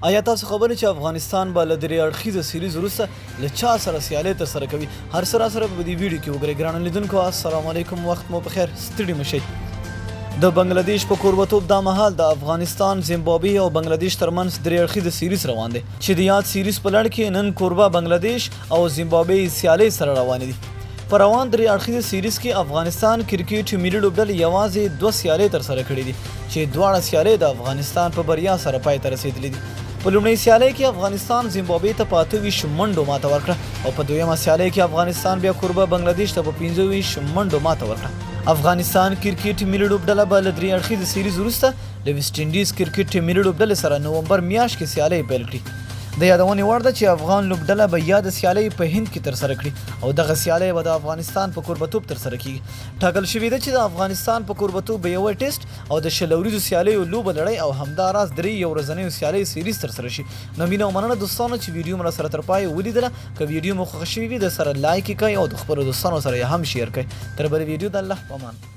آیا تاسو خبرې چې افغانستان به له درې اړخیزه سیریز وروسته له چا سره سیالي ترسره کوي؟ هر څه راسره په دې ویډیو کې وګورئ. ګرانو لیدونکو السلام علیکم، وخت مو په خیر، ستړي مه شئ. د بنگلادیش په کوربتوب دا مهال د افغانستان، زیمبابوې او بنگلادیش ترمنځ درې اړخیزه سیریز روان دی چې د یاد سیریز په لړ کې نن کوربه بنگلادیش او زیمبابوې سیالي سره روان دي. په روان درې اړخیزه سیریز کې افغانستان کرکټ ملي لوبډلې یوازې 2 سیالۍ ترسره کړې دي چې دواړه سیالۍ د افغانستان په بریا سره پای ته رسېدلې دي. په لومړۍ سیالۍ کې افغانستان زیمبابوې ته په 28 منډو ماته ورکړه او په دویمه سیالۍ کې افغانستان بیا کوربه بنگلادیش ته په 25 منډو ماته ورکړه. افغانستان کرکټ ملي لوبډله به له درې اړخیزې سیریز وروسته د ویسټ انډیز کرکټ ملي لوبډلې سره نومبر میاشت کې سیالۍ پیل کړي. د یادونې وړ ده چې افغان لوبډله به یاد سیالۍ په هند کې ترسره کړي او دغه سیالۍ به د افغانستان په کوربتوب ترسره کیږي. ټاکل شوې ده چې د افغانستان په کوربتوب به یو ټیسټ او د 20 ورځو سیالیو لوبه لړۍ او همداراز 3 یو ورځنیو سیالۍ سیریز ترسره شي. نو مینه او مننه دوستانو چې ویډیو مو سره تر پای ولیدله. که ویډیو مو خوښ شوی وي د سره لایک کړئ او د خپلو دوستانو سره یې هم شیر کړئ. تر بلې ویډیو د الله په امان.